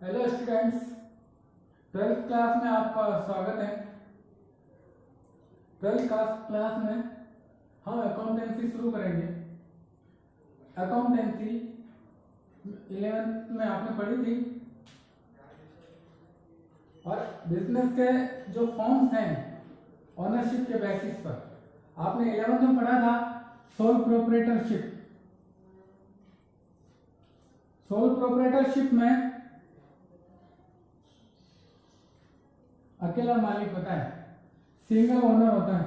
Hello students, 12th class में आपका स्वागत है। 12th क्लास में हम अकाउंटेंसी शुरू करेंगे। अकाउंटेंसी 11th में आपने पढ़ी थी और बिजनेस के जो फॉर्म्स हैं ओनरशिप के बेसिस पर आपने 11th में पढ़ा था। Sole proprietorship. सोल प्रोप्राइटरशिप में अकेला मालिक होता है, सिंगल ओनर होता है।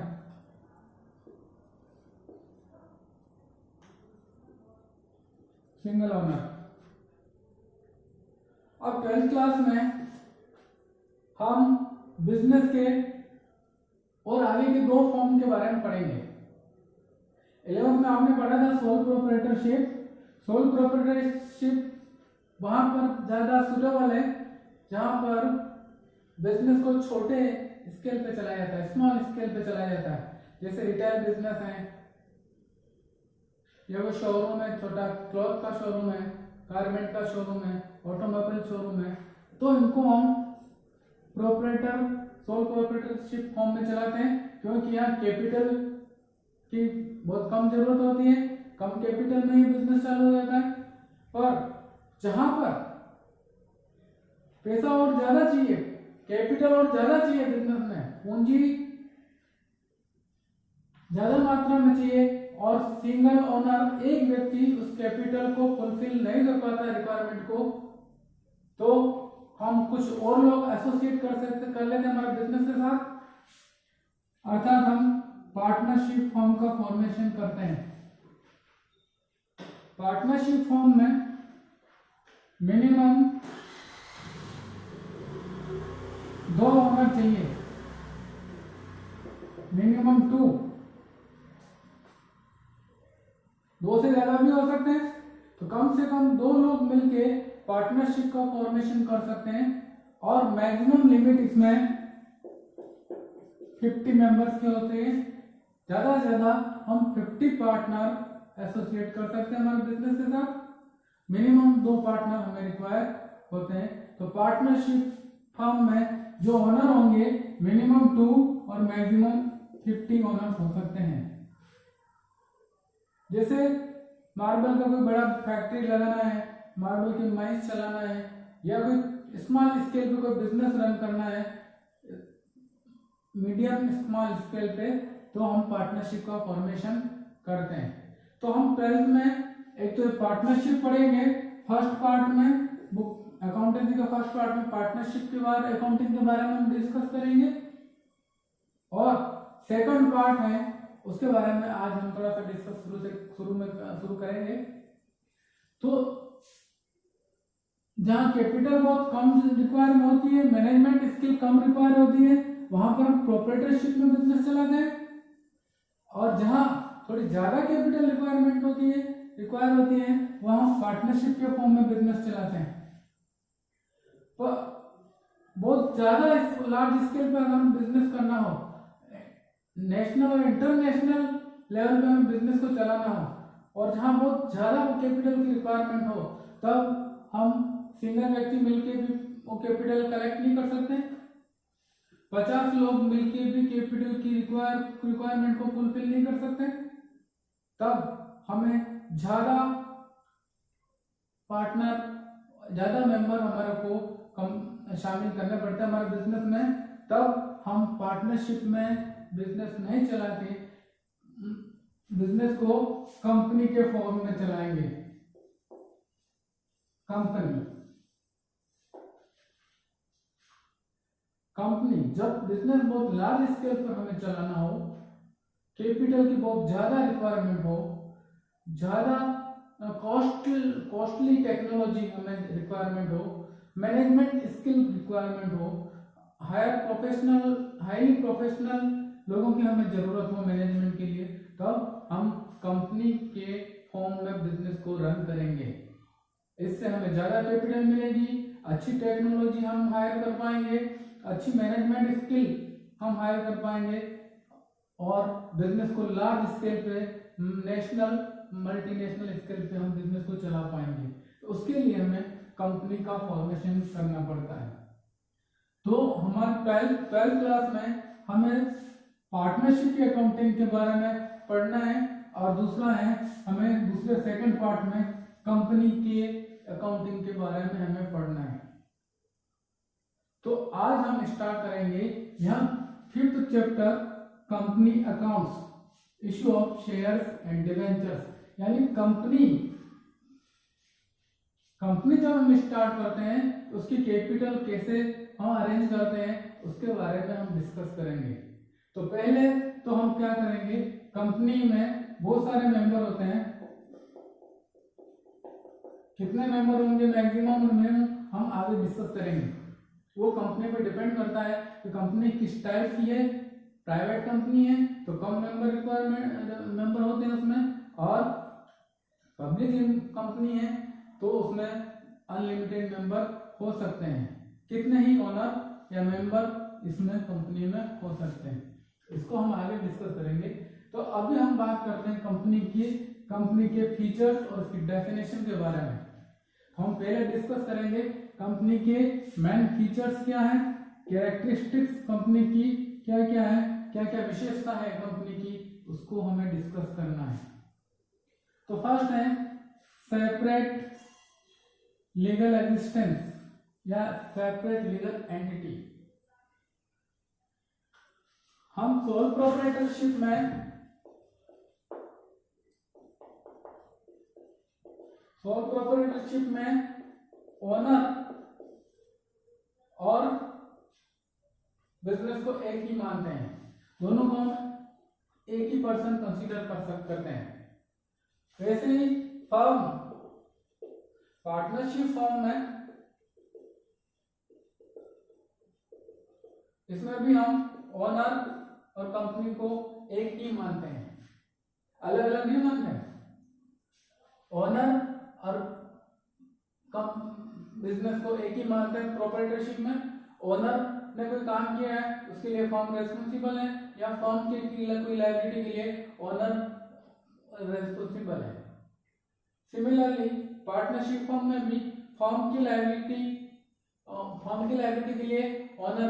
Single owner. अब 12th क्लास में हम बिजनेस के और आगे के दो फॉर्म के बारे में पढ़ेंगे। 11th में आपने पढ़ा था सोल प्रोप्राइटरशिप। सोल प्रोप्राइटरशिप वहां पर ज्यादा सूटेबल है जहां पर बिजनेस को छोटे स्केल पे चलाया जाता है, स्मॉल स्केल पे चलाया जाता है। जैसे रिटेल बिजनेस है या वो शोरूम है, छोटा क्लॉथ का शोरूम है, गारमेंट का शोरूम है, ऑटोमोबाइल शोरूम है, तो इनको हम सोल प्रोप्राइटरशिप फॉर्म में चलाते हैं क्योंकि यहाँ कैपिटल की बहुत कम जरूरत होती है। कम कैपिटल में ही बिजनेस चालू हो जाता है। और जहां पर पैसा और ज्यादा चाहिए, कैपिटल और ज्यादा चाहिए, बिजनेस में पूंजी ज्यादा मात्रा में चाहिए और सिंगल ओनर एक व्यक्ति उस कैपिटल को फुलफिल नहीं कर पाता रिक्वायरमेंट को, तो हम कुछ और लोग एसोसिएट कर लेते हैं हमारे बिजनेस के साथ, अर्थात हम पार्टनरशिप फॉर्म का फॉर्मेशन करते हैं। पार्टनरशिप फॉर्म में मिनिमम 2 ओनर चाहिए, मिनिमम 2 से ज्यादा भी हो सकते हैं, तो कम से कम 2 लोग मिलके पार्टनरशिप का फॉर्मेशन कर सकते हैं। और मैक्सिमम लिमिट इसमें 50 मेंबर्स के होते हैं। ज्यादा से ज्यादा हम 50 पार्टनर एसोसिएट कर सकते हैं हमारे बिजनेस के साथ। मिनिमम 2 पार्टनर हमें रिक्वायर होते हैं। तो पार्टनरशिप फर्म में जो ओनर होंगे मिनिमम 2 और मैक्सिमम 50 ओनर्स हो सकते हैं। जैसे मार्बल का कोई बड़ा फैक्ट्री लगाना है, मार्बल की माइंस चलाना है, या कोई स्मॉल स्केल पे कोई बिजनेस रन करना है, मीडियम स्मॉल स्केल पे, तो हम पार्टनरशिप का फॉर्मेशन करते हैं। तो हम 12th में एक तो पार्टनरशिप पढ़ेंगे। फर्स्ट पार्ट में बुक अकाउंटेंसी का फर्स्ट पार्ट में पार्टनरशिप के बारे अकाउंटिंग के बारे में हम डिस्कस करेंगे, और सेकंड पार्ट है उसके बारे में आज हम थोड़ा सा डिस्कस शुरू करेंगे। तो जहां कैपिटल बहुत कम रिक्वायर होती है, मैनेजमेंट स्किल कम रिक्वायर होती है, वहां पर हम प्रोप्राइटरशिप में बिजनेस चलाते हैं। और जहां थोड़ी ज्यादा कैपिटल रिक्वायर होती है वहां हम पार्टनरशिप के फॉर्म में बिजनेस चलाते हैं। बहुत ज्यादा लार्ज स्केल पर हम बिजनेस करना हो, नेशनल और इंटरनेशनल लेवल पे हमें बिजनेस को चलाना हो, और जहां बहुत ज्यादा कैपिटल की रिक्वायरमेंट हो, तब हम सिंगल व्यक्ति मिलके भी वो कैपिटल कलेक्ट नहीं कर सकते। 50 लोग मिलके भी कैपिटल की रिक्वायरमेंट को फुलफिल नहीं कर सकते। तब हमें ज्यादा पार्टनर, ज्यादा मेंबर हमारे को शामिल करना पड़ता है हमारे बिजनेस में। तब हम पार्टनरशिप में बिजनेस नहीं चलाते, बिजनेस को कंपनी के फॉर्म में चलाएंगे। कंपनी जब बिजनेस बहुत लार्ज स्केल पर हमें चलाना हो, कैपिटल की बहुत ज्यादा रिक्वायरमेंट हो, ज्यादा कॉस्टली टेक्नोलॉजी हमें रिक्वायरमेंट हो, मैनेजमेंट स्किल रिक्वायरमेंट हो, हाईली प्रोफेशनल लोगों की हमें जरूरत हो मैनेजमेंट के लिए, तब हम कंपनी के फॉर्म में बिजनेस को रन करेंगे। इससे हमें ज्यादा कैपिटल मिलेगी, अच्छी टेक्नोलॉजी हम हायर कर पाएंगे, अच्छी मैनेजमेंट स्किल हम हायर कर पाएंगे, और बिजनेस को लार्ज स्केल पे, नेशनल मल्टीनेशनल स्केल पे हम बिजनेस को चला पाएंगे। तो उसके लिए हमें कंपनी का फॉर्मेशन करना पड़ता है। तो हमारे 12th क्लास में हमें पार्टनरशिप की अकाउंटिंग के बारे में पढ़ना है, और दूसरा है हमें दूसरे सेकंड पार्ट में कंपनी के अकाउंटिंग के बारे में हमें पढ़ना है। तो आज हम स्टार्ट करेंगे यहाँ 5th chapter company accounts, issue of shares and debentures, यानी कंपनी जब हम स्टार्ट करते हैं तो उसकी कैपिटल कैसे हम अरेंज करते हैं उसके बारे में हम डिस्कस करेंगे। तो पहले तो हम क्या करेंगे, कंपनी में बहुत सारे मेंबर होते हैं, कितने मेंबर होंगे मैक्सिमम और मिनिमम हम आगे डिस्कस करेंगे। वो कंपनी पे डिपेंड करता है कि कंपनी किस टाइप की है। प्राइवेट कंपनी है तो कम मेंबर होते हैं उसमें, और पब्लिक कंपनी है तो उसमें अनलिमिटेड मेंबर हो सकते हैं। कितने ही ओनर या मेंबर इसमें कंपनी में हो सकते हैं, इसको हम आगे डिस्कस करेंगे। तो अभी हम बात करते हैं कंपनी के फीचर्स और उसकी डेफिनेशन के बारे में। हम पहले डिस्कस करेंगे कंपनी के मेन फीचर्स क्या है, कैरेक्टरिस्टिक्स कंपनी की क्या क्या है, क्या क्या विशेषता है कंपनी की, उसको हमें डिस्कस करना है। तो फर्स्ट है सेपरेट लीगल एग्जिस्टेंस या सेपरेट लीगल एंटिटी। हम सोल प्रोप्राइटरशिप में ओनर और बिजनेस को एक ही मानते हैं, दोनों को हम एक ही पर्सन कंसीडर करते हैं। वैसे ही पार्टनरशिप फॉर्म में इसमें भी हम ओनर और कंपनी को एक ही मानते हैं, अलग अलग नहीं मानते हैं। ओनर और बिजनेस को एक ही मानते हैं। प्रोप्राइटरशिप में ओनर ने कोई काम किया है उसके लिए फर्म रेस्पॉन्सिबल है, या फर्म के कोई लायबिलिटी के लिए ओनर रेस्पॉन्सिबल है। सिमिलरली पार्टनरशिप फर्म में भी फर्म की लायबिलिटी के लिए ओनर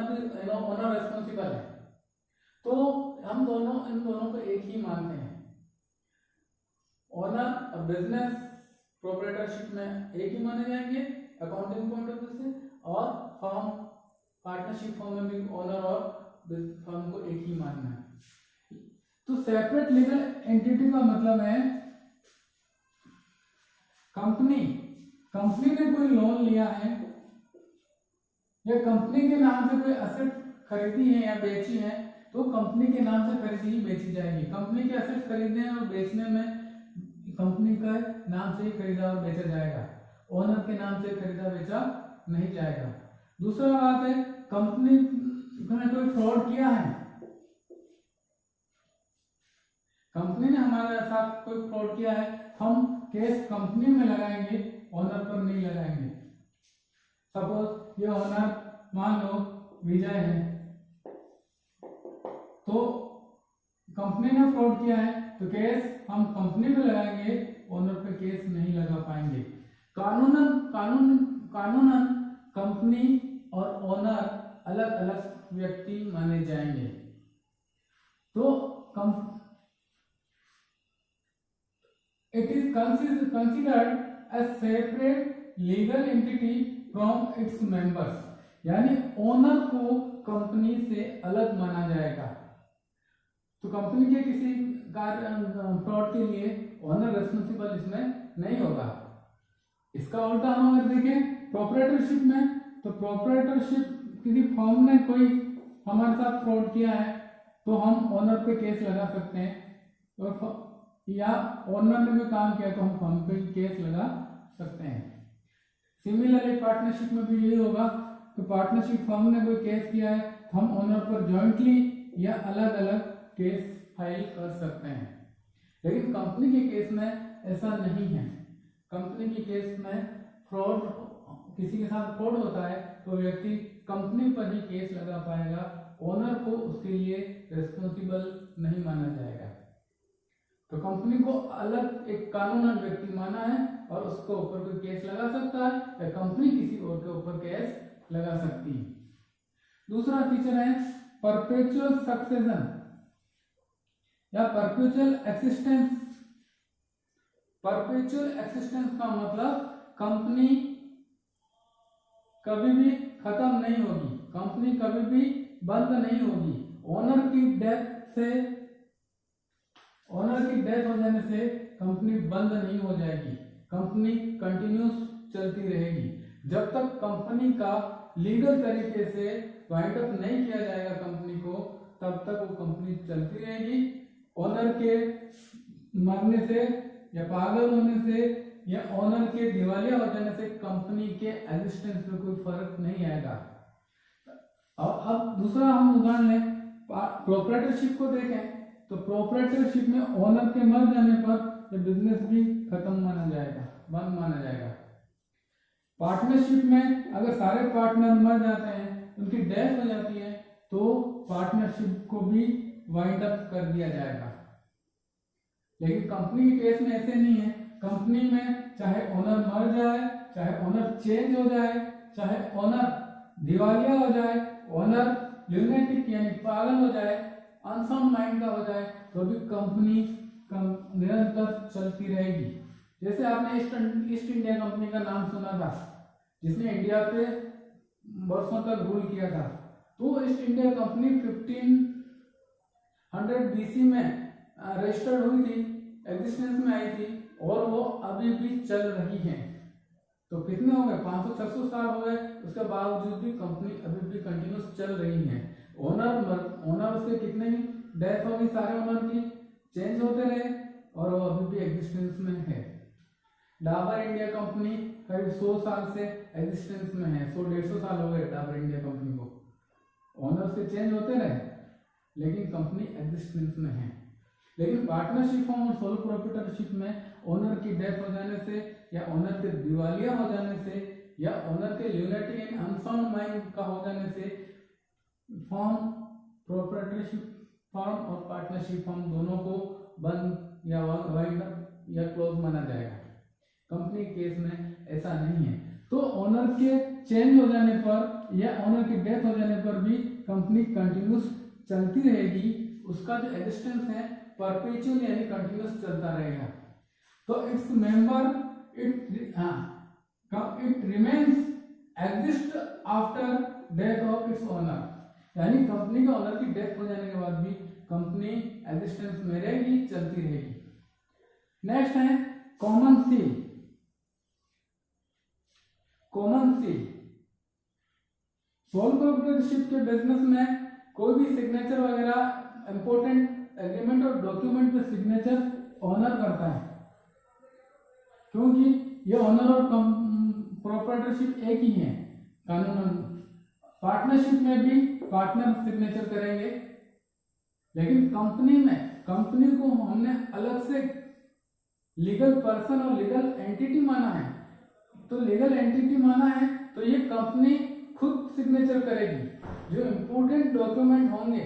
रेस्पॉन्सिबल है। तो हम इन दोनों को एक ही मानते हैं। ओनर और बिजनेस प्रोप्राइटरशिप में एक ही माने जाएंगे अकाउंटिंग पॉइंट ऑफ व्यू से, और फर्म पार्टनरशिप फर्म में भी ओनर और फर्म को एक ही मानना है। तो सेपरेट लीगल एंटिटी का मतलब है कंपनी ने कोई लोन लिया है या कंपनी के नाम से कोई एसेट खरीदी है या बेची है, तो कंपनी के नाम से खरीदी ही बेची जाएगी। कंपनी के एसेट खरीदने और बेचने में कंपनी का नाम से ही खरीदा और बेचा जाएगा, ओनर के नाम से खरीदा बेचा नहीं जाएगा। दूसरा बात है कंपनी ने कोई फ्रॉड किया है, कंपनी ने हमारे साथ कोई फ्रॉड किया है, हम केस कंपनी में लगाएंगे, ओनर पर नहीं लगाएंगे। सपोज ये ओनर मान लो विजय है, तो कंपनी ने फ्रॉड किया है तो केस हम कंपनी में लगाएंगे, ओनर पे केस नहीं लगा पाएंगे। कानूनन कंपनी और ओनर अलग अलग व्यक्ति माने जाएंगे। तो it is considered as separate legal entity from its members, यानी ओनर को कंपनी से अलग माना जाएगा। तो कंपनी के किसी फ्रॉड के लिए ओनर रेस्पॉन्सिबल इसमें नहीं होगा। इसका उल्टा हम अगर देखें प्रोप्राइटरशिप में, तो प्रोप्राइटरशिप किसी फर्म ने कोई हमारे साथ फ्रॉड किया है तो हम ओनर पे केस लगा सकते हैं, या ओनर ने कोई काम किया तो हम फर्म पे केस लगा सकते हैं। सिमिलरली पार्टनरशिप में भी यही होगा, तो पार्टनरशिप फर्म ने कोई केस किया है तो हम ओनर पर जॉइंटली या अलग अलग केस फाइल कर सकते हैं। लेकिन कंपनी के केस में ऐसा नहीं है। कंपनी के केस में फ्रॉड, किसी के साथ फ्रॉड होता है तो व्यक्ति कंपनी पर ही केस लगा पाएगा, ओनर को उसके लिए रिस्पॉन्सिबल नहीं माना जाएगा। तो कंपनी को अलग एक कानूनन व्यक्ति माना है और उसके ऊपर कोई केस लगा सकता है या कंपनी किसी और के ऊपर केस लगा सकती है। दूसरा फीचर है परपेचुअल सक्सेशन या परपेचुअल एक्सिस्टेंस। परपेचुअल एक्सिस्टेंस का मतलब कंपनी कभी भी खत्म नहीं होगी, कंपनी कभी भी बंद नहीं होगी। ओनर की डेथ हो जाने से कंपनी बंद नहीं हो जाएगी, कंपनी कंटिन्यूस चलती रहेगी। जब तक कंपनी का लीगल तरीके से वाइंड अप नहीं किया जाएगा कंपनी को, तब तक वो कंपनी चलती रहेगी। ओनर के मरने से या पागल होने से या ओनर के दिवालिया हो जाने से कंपनी के एग्जिस्टेंस पे कोई फर्क नहीं आएगा। अब दूसरा हम उदाहरण लें, प्रोप्राइटरशिप को देखें तो प्रोप्राइटरशिप में ओनर के मर जाने पर बिजनेस भी खत्म माना जाएगा, बंद माना जाएगा। पार्टनरशिप में अगर सारे पार्टनर मर जाते हैं, उनकी डेथ हो जाती है, तो पार्टनरशिप को भी वाइंड अप कर दिया जाएगा। लेकिन कंपनी के केस में ऐसे नहीं है। कंपनी में चाहे ओनर मर जाए, चाहे ओनर चेंज हो जाए, चाहे ओनर दिवालिया हो जाए, ओनर ल्यूनेटिक यानी पागल हो जाए, अनसाउंड माइंड का हो जाए, तो भी कंपनी निरंतर चलती रहेगी। जैसे आपने ईस्ट इंडिया कंपनी का नाम सुना था, जिसने इंडिया पे वर्षों तक रूल किया था। तो ईस्ट इंडिया कंपनी 1500 BC में रजिस्टर्ड हुई थी, एग्जिस्टेंस में आई थी, और वो अभी भी चल रही है। तो कितने हो गए, 500-600 साल हो गए, उसके बावजूद भी कंपनी अभी भी कंटिन्यूस चल रही है। ओनर उसके कितने भी डेथ हो गई, सारे ओनर की चेंज होते रहे, और वो अभी भी एग्जिस्टेंस में है। डाबर इंडिया कंपनी करीब 100 साल से एग्जिस्टेंस में है, 100-150 साल हो गए डाबर इंडिया कंपनी को। ओनर्स के चेंज होते रहे, लेकिन कंपनी एग्जिस्टेंस में है। लेकिन पार्टनरशिप फॉर्म और सोलो प्रोप्राइटरशिप में ओनर की डेथ हो जाने से, या ओनर के दिवालिया हो जाने से, या ओनर के ल्यूनेटिक एंड अनसाउंड माइंड का हो जाने से फॉर्म, प्रोप्राइटरशिप फॉर्म और पार्टनरशिप फॉर्म दोनों को बंद या वाइंड अप या क्लोज माना जाएगा। कंपनी केस में ऐसा नहीं है। तो ओनर के चेंज हो जाने पर या ओनर की डेथ हो जाने पर भी कंपनी कंटिन्यूस चलती रहेगी। उसका जो एग्जिस्टेंस है परपेचुअल यानी कंटिन्यूस चलता रहेगा। तो its member it remains exist after death of its owner, यानी कंपनी के ओनर की डेथ हो जाने के बाद भी कंपनी एग्जिस्टेंस में रहेगी, चलती रहेगी। नेक्स्ट है common seal. Common seal sole proprietorship के बिजनेस में कोई भी सिग्नेचर वगैरह इंपॉर्टेंट एग्रीमेंट और डॉक्यूमेंट पे सिग्नेचर ऑनर करता है, क्योंकि ये ऑनर और प्रोप्राइटरशिप एक ही है कानूनन। पार्टनरशिप में भी पार्टनर सिग्नेचर करेंगे, लेकिन कंपनी को हमने अलग से लीगल पर्सन और लीगल एंटिटी माना है। तो लीगल एंटिटी माना है तो ये कंपनी खुद सिग्नेचर करेगी। जो इंपोर्टेंट डॉक्यूमेंट होंगे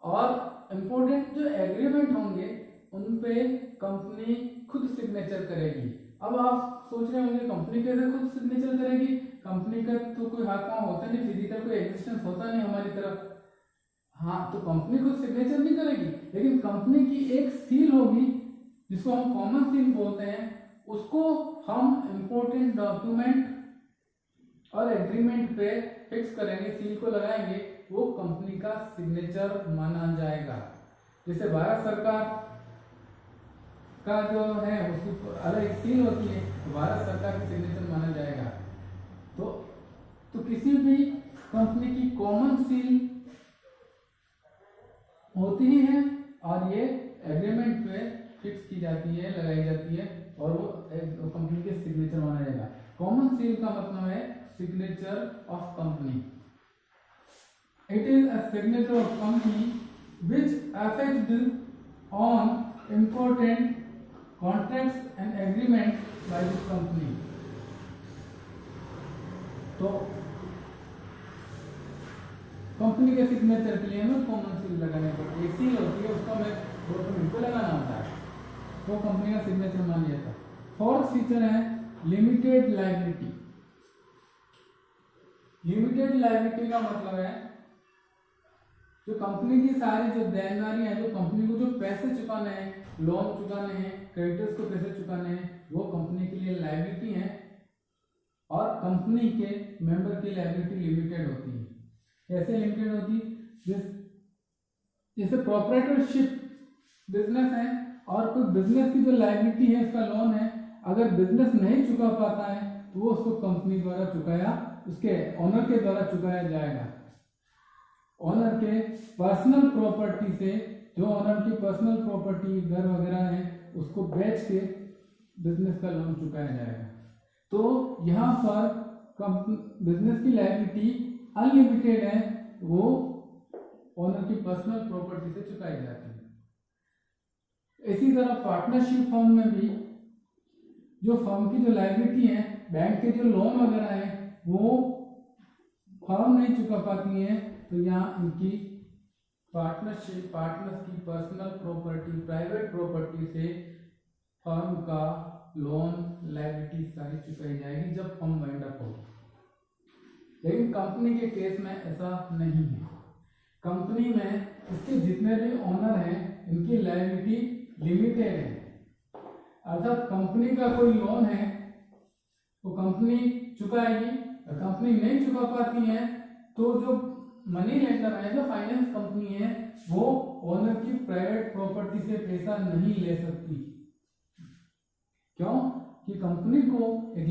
और इंपोर्टेंट जो एग्रीमेंट होंगे उन पे कंपनी खुद सिग्नेचर करेगी। अब आप सोच रहे होंगे कंपनी कैसे खुद सिग्नेचर करेगी? कंपनी का तो कोई हाथ पांव होता नहीं, फिजिकल कोई एग्जिस्टेंस होता नहीं हमारी तरफ। हाँ, तो कंपनी खुद सिग्नेचर नहीं करेगी, लेकिन कंपनी की एक सील होगी जिसको हम कॉमन सील बोलते हैं। उसको हम इंपोर्टेंट डॉक्यूमेंट और एग्रीमेंट पे फिक्स करेंगे, सील को लगाएंगे, वो कंपनी का सिग्नेचर माना जाएगा। जैसे भारत सरकार का जो है उसकी अलग एक सील होती है, तो भारत सरकार की सिग्नेचर माना जाएगा। तो किसी भी कंपनी की कॉमन सील होती ही है और ये एग्रीमेंट पे फिक्स की जाती है, लगाई जाती है, और वो कंपनी के सिग्नेचर माना जाएगा। कॉमन सील का मतलब है signature of company. It is a signature of company which affects on important contracts and agreements by the company। तो कंपनी के सिग्नेचर के लिए हमें कॉमन सील लगाने पड़ती है। सील होती है, उसको हमें डॉक्यूमेंट को लगाना होता है, वो कंपनी का सिग्नेचर मान लिया था। फोर्थ फीचर है लिमिटेड लायबिलिटी। लिमिटेड लायबिलिटी का मतलब है जो कंपनी की सारी जो देनदारी है, जो कंपनी को जो पैसे चुकाने हैं, लोन चुकाने हैं, क्रेडिटर्स को पैसे चुकाने हैं, वो कंपनी के लिए लायबिलिटी है और कंपनी के मेंबर की लायबिलिटी लिमिटेड होती है। कैसे लिमिटेड होती है? जैसे प्रोप्राइटरशिप बिजनेस है और कोई बिजनेस की जो लायबिलिटी है, उसका लोन है, अगर बिजनेस नहीं चुका पाता है तो वो उसको कंपनी द्वारा चुकाया, उसके ओनर के द्वारा चुकाया जाएगा। ओनर के पर्सनल प्रॉपर्टी से, जो ओनर की पर्सनल प्रॉपर्टी घर वगैरह है, उसको बेच के बिजनेस का लोन चुकाया जाएगा। तो यहाँ पर बिजनेस की लायबिलिटी अनलिमिटेड है, वो ओनर की पर्सनल प्रॉपर्टी से चुकाई जाती है। इसी तरह पार्टनरशिप फर्म में भी जो फर्म की जो लायबिलिटी है, बैंक के जो लोन वगैरह है, वो फर्म नहीं चुका पाती है, तो यहाँ इनकी पार्टर्स की पर्सनल प्रॉपर्टी, प्राइवेट प्रॉपर्टी से फर्म का लोन, लायबिलिटी सारी चुकाई जाएगी जब फर्म वाइंड अप हो। लेकिन कंपनी के केस में ऐसा नहीं है। कंपनी में इसके जितने भी ओनर हैं, इनकी लायबिलिटी लिमिटेड है। अर्थात कंपनी का कोई लोन है तो कंपनी चुकाएगी, और कंपनी नहीं चुका पाती है तो जो मनी लेंडर है, जो फाइनेंस कंपनी है, वो ओनर की प्राइवेट प्रॉपर्टी से पैसा नहीं ले सकती। क्यों? कि कंपनी को एक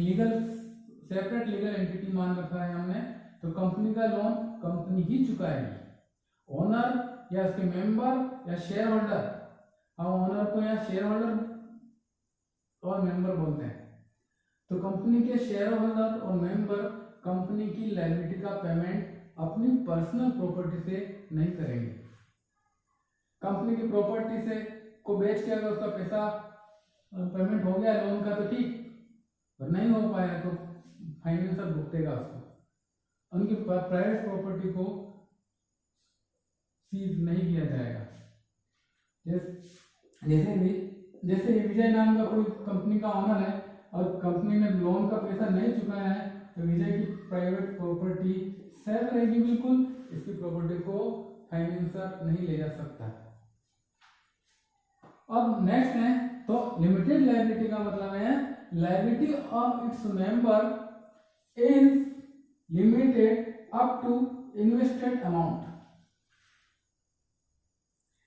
सेपरेट लीगल एंटिटी मान रखा है हमने, तो कंपनी का लोन कंपनी ही चुकाएगी। ओनर या उसके मेंबर या शेयर होल्डर, हम ओनर को या शेयर होल्डर और मेंबर बोलते हैं, तो कंपनी के शेयर होल्डर और मेंबर कंपनी की लायबिलिटी का पेमेंट अपनी पर्सनल प्रॉपर्टी से नहीं करेंगे। कंपनी की प्रॉपर्टी से को बेच के अगर उसका पैसा पेमेंट हो गया लोन का तो ठीक, पर नहीं हो पाया तो फाइनेंसर भुगतेगा उसको। उनकी प्राइवेट प्रॉपर्टी को सीज नहीं किया जाएगा। जैसे विजय नाम का कोई कंपनी का ओनर है और कंपनी ने लोन का पैसा नहीं चुकाया है, तो विजय की प्राइवेट प्रॉपर्टी सेफ रहेगी बिल्कुल, इसकी प्रॉपर्टी को फाइनेंसर नहीं ले जा सकता। अब नेक्स्ट है, तो लिमिटेड लायबिलिटी का मतलब है liability of its member is limited up too invested amount.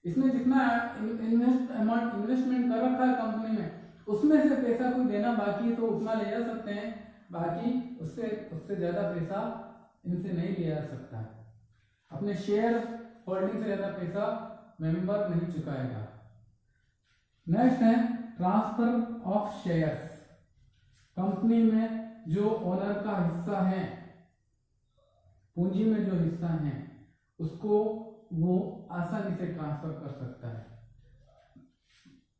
इसमें जितना इन्वेस्टमेंट कर रखा है कंपनी में, उसमें से पैसा कोई देना बाकी है तो उतना ले जा सकते हैं, बाकी उससे ज्यादा पैसा इनसे नहीं लिया जा सकता। अपने शेयर होल्डिंग से ज्यादा पैसा मेंबर नहीं चुकाएगा। नेक्स्ट है ट्रांसफर ऑफ शेयर्स। कंपनी में जो ओनर का हिस्सा है, पूंजी में जो हिस्सा है, उसको वो आसानी से ट्रांसफर कर सकता है।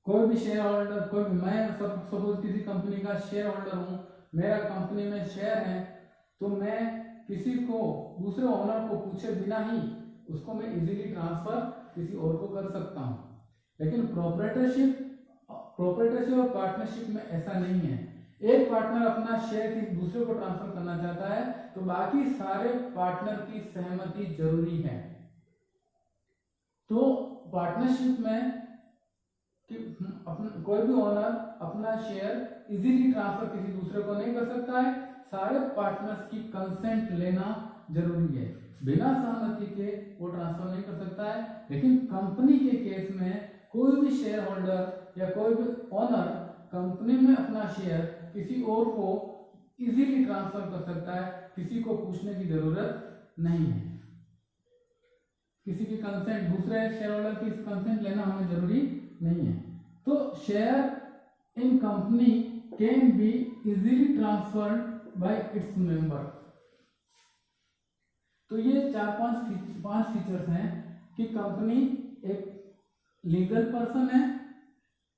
कोई भी शेयर होल्डर, कोई भी, मैं सपोज किसी कंपनी का शेयर होल्डर हूँ, मेरा कंपनी में शेयर है, तो मैं किसी को, दूसरे ओनर को पूछे बिना ही उसको मैं इजीली ट्रांसफर किसी और को कर सकता हूँ। लेकिन प्रोप्राइटरशिप और पार्टनरशिप में ऐसा नहीं है। एक पार्टनर अपना शेयर किसी दूसरे को ट्रांसफर करना चाहता है तो बाकी सारे पार्टनर की सहमति जरूरी है। तो पार्टनरशिप में कोई भी ओनर अपना शेयर इजीली ट्रांसफर किसी दूसरे को नहीं कर सकता है, सारे पार्टनर्स की कंसेंट लेना जरूरी है। बिना सहमति के वो ट्रांसफर नहीं कर सकता है। लेकिन कंपनी के केस में कोई भी शेयर होल्डर या कोई भी ओनर कंपनी में अपना शेयर किसी और को इजीली ट्रांसफर कर सकता है, किसी को पूछने की जरूरत नहीं है। किसी की कंसेंट, दूसरे शेयर होल्डर की कंसेंट लेना हमें जरूरी नहीं है। तो share in company can be easily transferred by its member. तो ये पांच फीचर्स हैं कि कंपनी एक लीगल पर्सन है,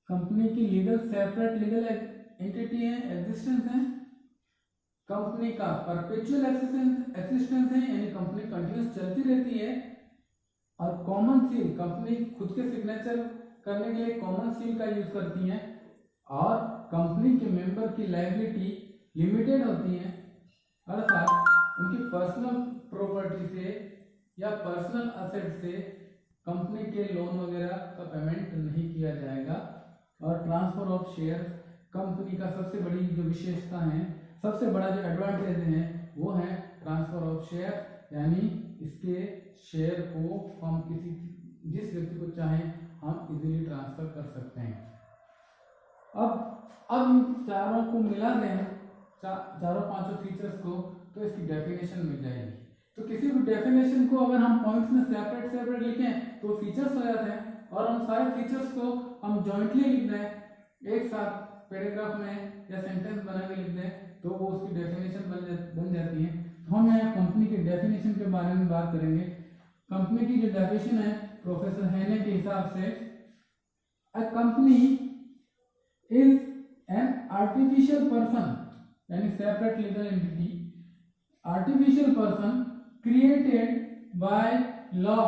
कंपनी की सेपरेट लीगल एंटिटी है, एग्जिस्टेंस है, कंपनी का परपेचुअल एक्सिस्टेंस है, यानी कंपनी कंटिन्यूस चलती रहती है, और कॉमन सील, कंपनी खुद के सिग्नेचर करने के लिए कॉमन सील का यूज करती है, और कंपनी के मेंबर की लायबिलिटी लिमिटेड होती है, अर्थात उनकी पर्सनल प्रॉपर्टी से या पर्सनल असेट से कंपनी के लोन वगैरह का पेमेंट नहीं किया जाएगा। और ट्रांसफर ऑफ शेयर कंपनी का सबसे बड़ी जो विशेषता है, सबसे बड़ा जो एडवांटेज है वो है ट्रांसफर ऑफ शेयर, यानी इसके शेयर को हम किसी जिस व्यक्ति को चाहें हम इजीली ट्रांसफर कर सकते हैं। अब इन चारों को मिला दें, चारों पांचों फीचर्स को, तो इसकी डेफिनेशन मिल जाएगी। तो किसी भी डेफिनेशन को अगर हम पॉइंट्स में सेपरेट लिखें तो फीचर्स हो जाते हैं, और हम सारे फीचर्स को हम जॉइंटली लिख दें एक साथ पैराग्राफ में या सेंटेंस बना के लिख दें तो वो उसकी डेफिनेशन बन जाती है। तो हम यहाँ कंपनी के डेफिनेशन के बारे में बात करेंगे। कंपनी की जो डेफिनेशन है प्रोफेसर हेने के हिसाब से, a company is an artificial person, यानी separate legal entity, artificial person created by law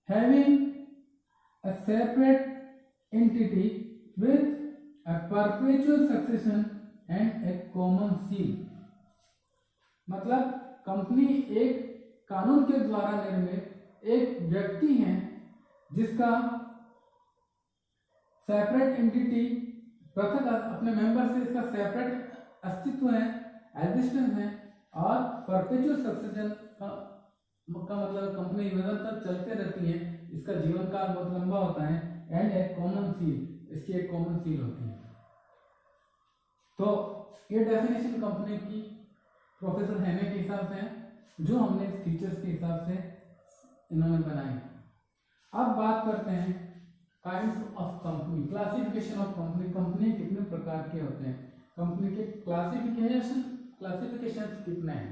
having a separate entity with a perpetual succession and a common seal। मतलब कंपनी एक कानून के द्वारा निर्मित एक व्यक्ति है जिसका सेपरेट एंटिटी, पृथक अपने मेंबर से इसका सेपरेट अस्तित्व है, एग्जिस्टेंस है, और परपेचुअल सक्सेशन का मतलब कंपनी निरंतर चलते रहती है, इसका जीवन काल बहुत लंबा होता है, एंड एक कॉमन सील, इसकी एक कॉमन सील होती है। तो ये डेफिनेशन कंपनी की प्रोफेसर हेने के हिसाब से है, जो हमने इस फीचर्स के हिसाब से इन्होंने बनाई। अब बात करते हैं kinds of company, classification of company. Company कितने प्रकार के होते हैं, कंपनी के क्लासिफिकेशन कितने हैं।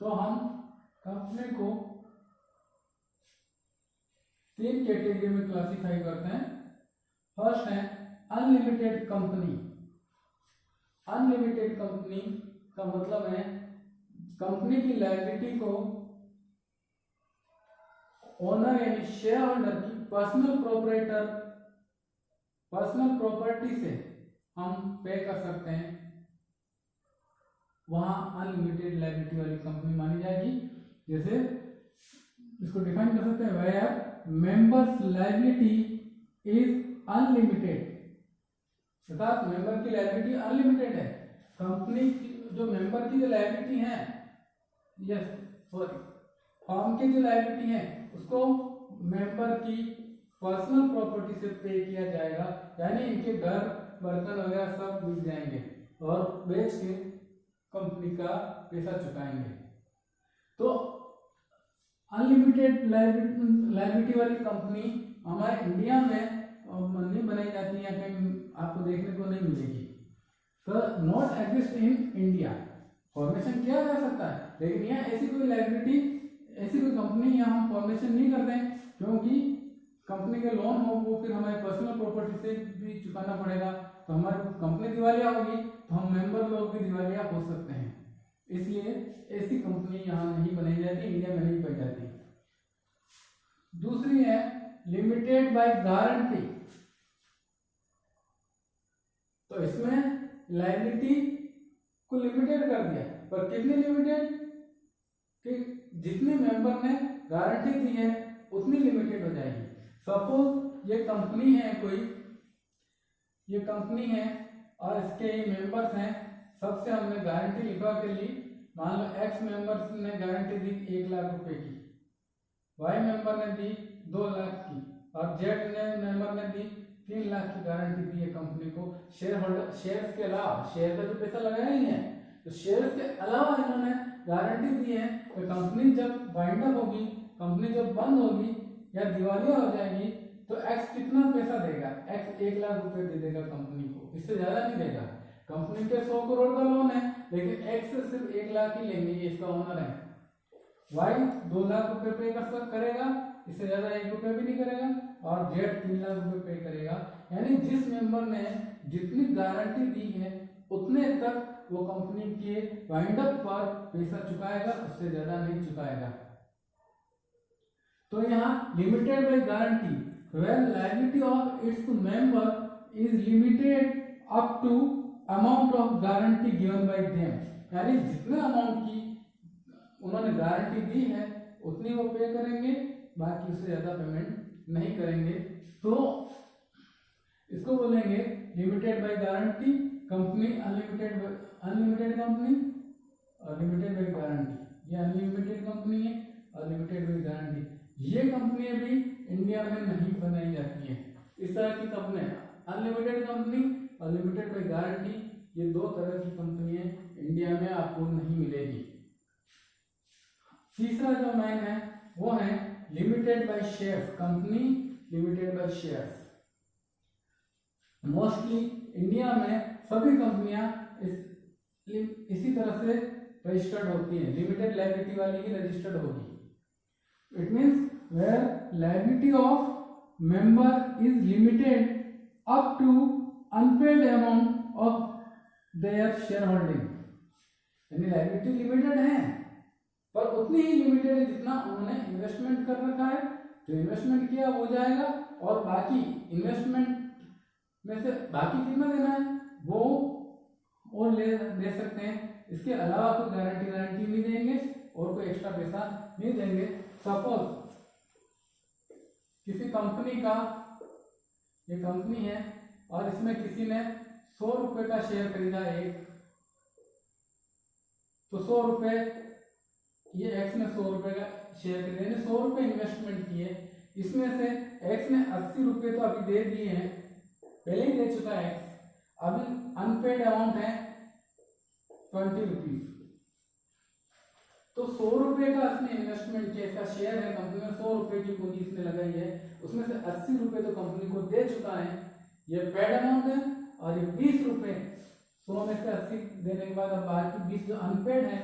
तो हम कंपनी को 3 कैटेगरी में क्लासिफाई करते हैं। फर्स्ट है अनलिमिटेड कंपनी। अनलिमिटेड कंपनी का मतलब है कंपनी की लायबिलिटी को ओनर यानी शेयर होल्डर की पर्सनल प्रॉपर्टी से हम पे कर सकते हैं, वहां अनलिमिटेड लायबिलिटी वाली कंपनी मानी जाएगी। जैसे इसको डिफाइन कर सकते हैं, where members liability is unlimited, अर्थात मेंबर की लायबिलिटी अनलिमिटेड है। कंपनी की जो मेंबर की जो लायबिलिटी है, यस सॉरी फर्म की जो लायबिलिटी है उसको मेंबर की पर्सनल प्रॉपर्टी से पे किया जाएगा, यानी इनके घर बर्तन वगैरह सब बिक जाएंगे और बेच के कंपनी का पैसा चुकाएंगे। तो अनलिमिटेड लायबिलिटी वाली कंपनी हमारे इंडिया में नहीं बनाई जाती है, कहीं आपको देखने को नहीं मिलेगी। तो not exist in India, formation किया जा सकता है लेकिन यहाँ ऐसी कोई लायबिलिटी, ऐसी कोई कंपनी यहाँ हम फॉर्मेशन नहीं करते, क्योंकि कंपनी के लोन हो वो फिर हमारे पर्सनल प्रॉपर्टी से भी चुकाना पड़ेगा। तो हमारी कंपनी दिवालिया होगी तो हम मेंबर लोग भी दिवालिया हो सकते हैं, इसलिए ऐसी कंपनी यहाँ नहीं बनाई जाती, इंडिया में नहीं पाई जाती। दूसरी है लिमिटेड बाय गारंटी। तो इसमें लायबिलिटी को लिमिटेड कर दिया, पर कितनी लिमिटेड कि जितने मेंबर ने गारंटी दी है उतनी लिमिटेड हो जाएगी। सपोज ये कंपनी है, कोई ये कंपनी है और इसके मेंबर्स हैं, सबसे हमने गारंटी लिखवा के ली, मान लो एक्स मेंबर्स ने गारंटी दी 1 लाख रुपए की, वाई मेंबर ने दी 2 लाख की, और जेड मेंबर ने दी 3 लाख की गारंटी दी है कंपनी को। शेयर होल्डर शेयर्स के अलावा, शेयर का तो पैसा लगाया ही है, तो शेयर्स के अलावा इन्होंने गारंटी दी है कि कंपनी जब वाइंड अप होगी, कंपनी जब बंद होगी या दिवालिया हो जाएगी तो एक्स कितना पैसा देगा, एक्स 1 लाख रुपए दे देगा कंपनी को, इससे ज्यादा नहीं देगा। कंपनी के 100 करोड़ का लोन है लेकिन एक्स से सिर्फ 1 लाख ही लेंगे, ये इसका ओनर है। वाई 2 लाख रुपए पे करेगा, इससे ज्यादा 1 रुपए भी नहीं करेगा, और जेड 3 लाख रुपए पे करेगा। यानी जिस मेंबर ने जितनी गारंटी दी है उतने तक वो कंपनी के वाइंड अप पर पैसा चुकाएगा, उससे ज्यादा नहीं चुकाएगा। तो यहाँ limited by guarantee, when liability of its member is limited up to amount of guarantee given by them, यानी जितना अमाउंट की उन्होंने गारंटी दी है उतनी वो पे करेंगे, बाकी उससे ज्यादा पेमेंट नहीं करेंगे। तो इसको बोलेंगे limited by guarantee company, unlimited company और लिमिटेड बाय गारंटी। ये अनलिमिटेड कंपनी है और लिमिटेड बाय गारंटी। ये कंपनियां भी इंडिया में नहीं बनाई जाती है। इस तरह की कंपनियां अनलिमिटेड कंपनी और लिमिटेड बाय गारंटी, ये दो तरह की कंपनियां इंडिया में आपको नहीं मिलेगी। तीसरा जो मैन है वो है limited by shares company, limited by shares. Mostly India में सभी कंपनियां इसी तरह से रजिस्टर्ड होती हैं, लिमिटेड लायबिलिटी वाली ही रजिस्टर्ड होगी। It means where liability of member is limited up to unpaid amount of their shareholding, यानी लायबिलिटी लिमिटेड है पर उतनी ही लिमिटेड है जितना उन्होंने इन्वेस्टमेंट कर रखा है। जो इन्वेस्टमेंट किया वो जाएगा और बाकी इन्वेस्टमेंट में से बाकी कितना देना है वो और दे सकते हैं। इसके अलावा कोई गारंटी नहीं देंगे और कोई एक्स्ट्रा पैसा नहीं देंगे। सपोज किसी कंपनी का, ये कंपनी है और इसमें किसी ने 100 रुपए का शेयर खरीदा एक, तो 100 रुपए, ये एक्स ने 100 रुपए का शेयर खरीदा, यानी 100 रुपए इन्वेस्टमेंट किए, इसमें से एक्स ने 80 रुपए तो अभी दे दिए हैं, पहले ही दे चुका है एक्स, अभी अनपेड अमाउंट है 20 रुपीज। तो 100 रुपए का इसने इन्वेस्टमेंट किया, इसका शेयर है कंपनी में, 100 रुपए की पूंजी इसने लगाई है, उसमें से 80 रुपए तो कंपनी को दे चुका है, ये पेड अमाउंट है। और ये 20 रुपए, 100 में से 80 देने के बाद अब बाकी 20 जो अनपेड है,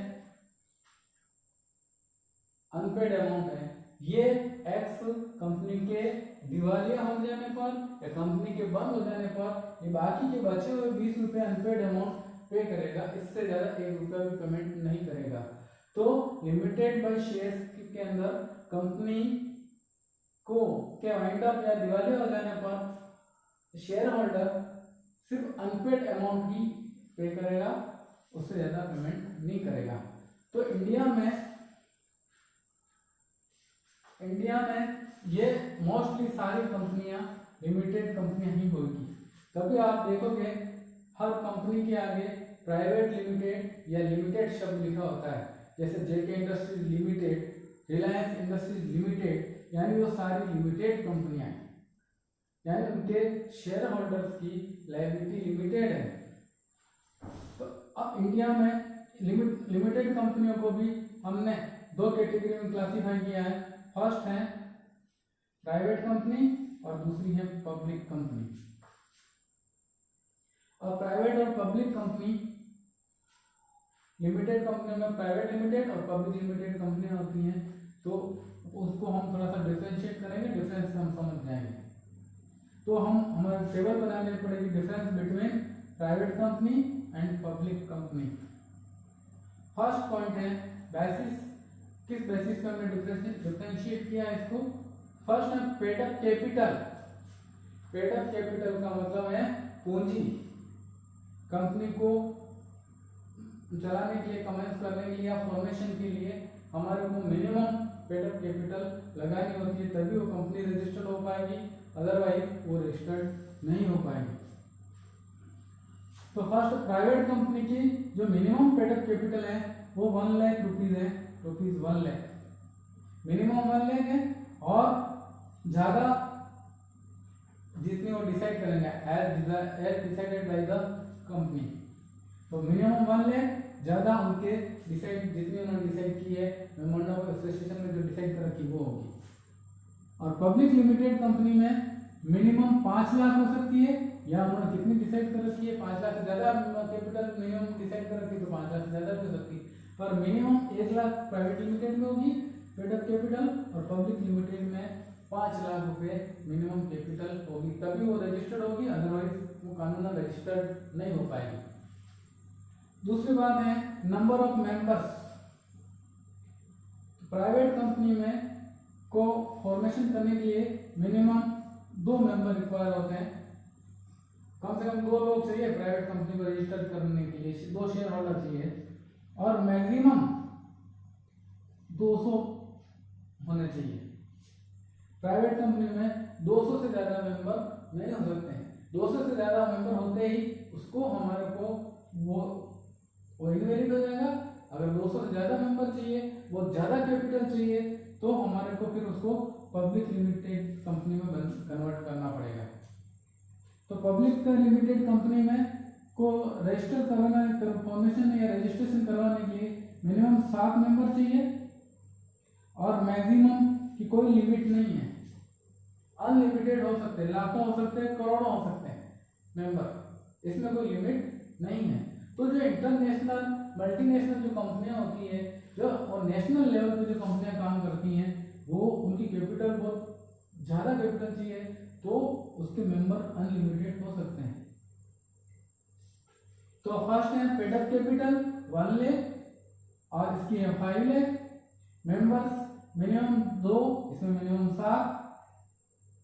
अनपेड अमाउंट है, ये एक्स कंपनी के दिवालिया हो जाने पर या कंपनी के बंद हो जाने पर ये बाकी के बचे हुए 20 रुपए अनपेड अमाउंट पे करेगा, इससे ज्यादा 1 रुपया भी पेमेंट नहीं करेगा। तो लिमिटेड बाय शेयर्स के अंदर कंपनी को क्या वाइंड अप या दिवालिया हो जाने पर शेयर होल्डर सिर्फ अनपेड अमाउंट ही पे करेगा, उससे ज्यादा पेमेंट नहीं करेगा। तो इंडिया में ये मोस्टली सारी कंपनियां लिमिटेड कंपनियां ही होगी। कभी आप देखोगे हर कंपनी के आगे प्राइवेट लिमिटेड या लिमिटेड शब्द लिखा होता है, जैसे JK industries limited, Reliance industries limited, यानी वो सारी लिमिटेड कंपनियां हैं, यानी उनके शेयर होल्डर्स की लायबिलिटी लिमिटेड है। तो अब इंडिया में लिमिटेड कंपनियों को भी हमने दो कैटेगरी में क्लासिफाई किया है। फर्स्ट है प्राइवेट कंपनी और दूसरी है पब्लिक कंपनी। और प्राइवेट और पब्लिक कंपनी, लिमिटेड कंपनी में प्राइवेट लिमिटेड और पब्लिक लिमिटेड कंपनियां होती हैं, तो उसको हम थोड़ा सा डिफरेंशिएट करेंगे, डिफरेंस हम समझ जाएंगे। तो हमें टेबल बनाने पड़ेगी difference between private company and public company. First point है बेसिस, किस बेसिस पे हमने डिफरेंशिएट किया है इसको। फर्स्ट है paid up capital. Paid up capital का मतलब है पूंजी। कंपनी को चलाने के लिए, कमेंस करने के लिए या फॉर्मेशन के लिए हमारे को मिनिमम पेड अप कैपिटल लगानी होती है, तभी वो कंपनी रजिस्टर्ड हो पाएगी, अदरवाइज वो रजिस्टर्ड नहीं हो पाएगी। तो फर्स्ट प्राइवेट कंपनी की जो मिनिमम पेड अप कैपिटल है वो 1 लाख रुपीज है, रुपीज 1 लाख, मिनिमम 1 लाख है। और ज्यादा जितनी वो डिसाइड करेंगे as decided by the company, तो मिनिमम 1 लाख, ज्यादा उनके डिसाइड जितनी उन्होंने डिसाइड की है मेमोरेंडम ऑफ एसोसिएशन में जो डिसाइड कर रखी वो होगी। और पब्लिक लिमिटेड कंपनी में मिनिमम 5 लाख हो सकती है, या उन्होंने कितनी डिसाइड कर रखी है 5 लाख से ज्यादा कैपिटल मिनिमम डिसाइड कर रखी है, तो 5 लाख से ज्यादा भी हो सकती है, पर मिनिमम 1 लाख प्राइवेट लिमिटेड में होगी पेड अप कैपिटल, और पब्लिक लिमिटेड में 5 लाख रुपए मिनिमम कैपिटल होगी, तभी वो रजिस्टर्ड होगी, अदरवाइज वो कानूनन रजिस्टर्ड नहीं हो पाएगी। दूसरी बात है number of members. Private company में को फॉर्मेशन करने के लिए मिनिमम 2 मेंबर रिक्वायर होते हैं, कम से कम 2 लोग चाहिए प्राइवेट कंपनी को रजिस्टर करने के लिए, 2 शेयर होल्डर चाहिए, और मैक्सिमम 200 होने चाहिए। प्राइवेट कंपनी में 200 से ज़्यादा मेंबर नहीं हो सकते हैं। 200 से ज़्यादा मेंबर होते ही उसको हमारे को वो इनवैलिड हो जाएगा। अगर 200 से ज़्यादा मेंबर चाहिए, वो ज़्यादा कैपिटल चाहिए, तो हमारे को फिर उसको पब्लिक लिमिटेड कंपनी में कन्वर्ट करना पड़ेगा। तो पब्लिक लिमिटेड कंपनी में को रजिस्टर करवाना, फॉर्मेशन या रजिस्ट्रेशन करवाने के लिए मिनिमम 7 मेंबर चाहिए, और मैक्सिमम की कोई लिमिट नहीं है, अनलिमिटेड हो सकते हैं, लाखों हो सकते हैं, करोड़ों हो सकते हैं मेंबर, इसमें कोई लिमिट नहीं है। तो जो इंटरनेशनल मल्टीनेशनल जो कंपनियां होती है, जो और नेशनल लेवल पे जो कंपनियां काम करती हैं, वो उनकी कैपिटल बहुत ज़्यादा कैपिटल चाहिए, तो उसके मेंबर अनलिमिटेड हो सकते हैं। तो फर्स्ट है पेड अप कैपिटल 1 लाख और इसकी है 5 लाख, मेंबर्स मिनिमम 2, इसमें मिनिमम 7,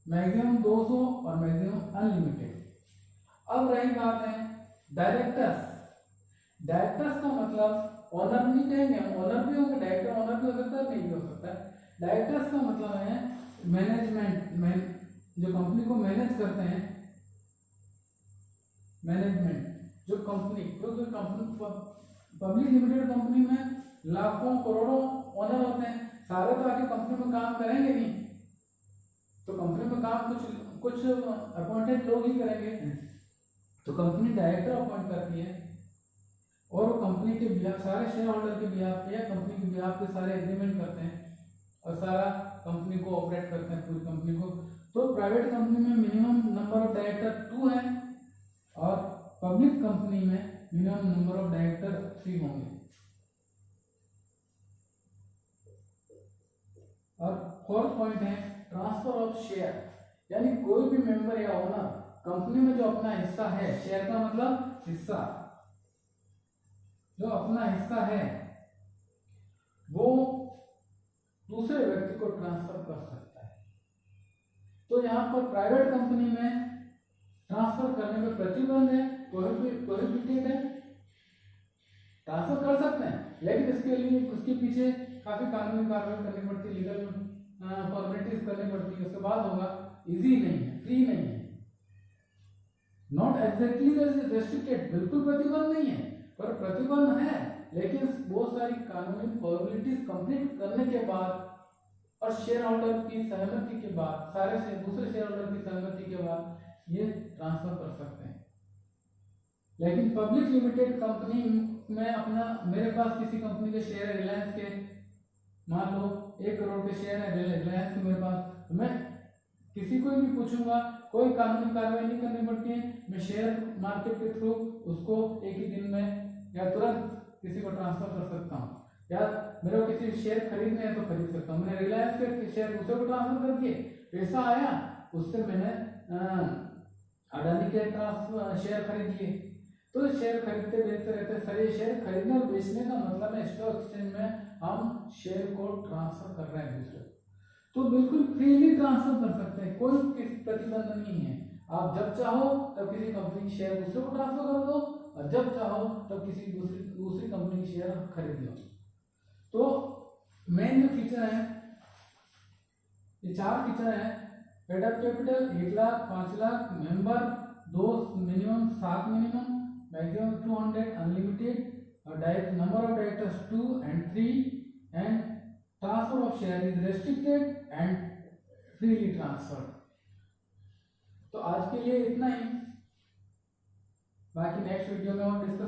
मैक्सिमम 200 और मैक्सिमम अनलिमिटेड। अब रही बात है डायरेक्टर्स। डायरेक्टर्स का मतलब ओनर नहीं कहेंगे हम, ओनर भी होंगे, डायरेक्टर ओनर भी हो सकता है, नहीं भी हो सकता है। डायरेक्टर्स का मतलब है मैनेजमेंट, जो कंपनी को मैनेज करते हैं, मैनेजमेंट जो कंपनी, क्योंकि पब्लिक लिमिटेड कंपनी में लाखों करोड़ों ओनर होते हैं, सारे तो आके कंपनी में काम करेंगे नहीं, तो कंपनी में काम कुछ अपॉइंटेड लोग ही करेंगे। तो कंपनी डायरेक्टर अपॉइंट करती है, और वो कंपनी के बिहाफ, सारे शेयर होल्डर के बिहाफ पे या कंपनी के बिहाफ पे सारे एग्रीमेंट करते हैं और सारा कंपनी को ऑपरेट करते हैं, पूरी कंपनी को। तो प्राइवेट कंपनी में मिनिमम नंबर ऑफ डायरेक्टर 2 है, और पब्लिक कंपनी में मिनिमम नंबर ऑफ डायरेक्टर 3 होंगे। और फोर्थ पॉइंट है ट्रांसफर ऑफ शेयर, यानी कोई भी मेंबर या ओनर कंपनी में जो अपना हिस्सा है, शेयर का मतलब हिस्सा, जो अपना हिस्सा है वो दूसरे व्यक्ति को ट्रांसफर कर सकता है। तो यहाँ पर प्राइवेट कंपनी में ट्रांसफर करने में प्रतिबंध है, प्रोहिबिटेड है। ट्रांसफर कर सकते हैं, लेकिन इसके लिए उसके पीछे काफी कानूनी कार्रवाई करनी पड़ती है, लीगल फॉर्मेलिटीज करनी पड़ती है, उसके बाद होगा। इजी नहीं है, फ्री नहीं है, नॉट एग्जैक्टली रेस्ट्रिक्टेड, बिल्कुल प्रतिबंध नहीं है, पर प्रतिबंध है, लेकिन बहुत सारी कानूनी फॉर्मेलिटीज कंप्लीट करने के बाद और शेयर होल्डर की सहमति के बाद, सारे से दूसरे शेयर होल्डर की सहमति के बाद ये ट्रांसफर कर सकते हैं। लेकिन पब्लिक लिमिटेड कंपनी में अपना, मेरे पास किसी कंपनी के शेयर है, रिलायंस के, मान लो 1 करोड़ के शेयर है रिलायंस के मेरे पास, तो मैं किसी को भी पूछूंगा, कोई कानूनी कार्रवाई नहीं करनी पड़ती है, मैं शेयर मार्केट के थ्रू उसको एक ही दिन में या तुरंत किसी को ट्रांसफर कर सकता हूँ, या मेरे को किसी शेयर खरीदने हैं तो खरीद सकता हूँ। मैंने रिलायंस के शेयर दूसरे को ट्रांसफर कर दिए, पैसा आया, उससे मैंने अडानी के शेयर खरीद लिए। तो शेयर खरीदते बेचते रहते, सारे शेयर खरीदने और बेचने का मतलब है स्टॉक एक्सचेंज में हम शेयर को ट्रांसफर कर रहे हैं दूसरे, तो बिल्कुल फ्रीली ट्रांसफर कर सकते हैं, कोई प्रतिबंध नहीं है। आप जब चाहो तब किसी कंपनी की शेयर दूसरे को ट्रांसफर कर दो, और जब चाहो तब किसी दूसरी कंपनी की शेयर खरीद लो। तो मेन जो फीचर है, ये 4 फीचर है, paid up capital 1 lakh, 5 lakh, member 2, minimum 7 minimum, maximum 200 unlimited, और direct number of directors 2 and 3, and transfer of share is restricted and freely transfer. तो आज के लिए इतना ही, बाकी नेक्स्ट वीडियो में और डिस्कस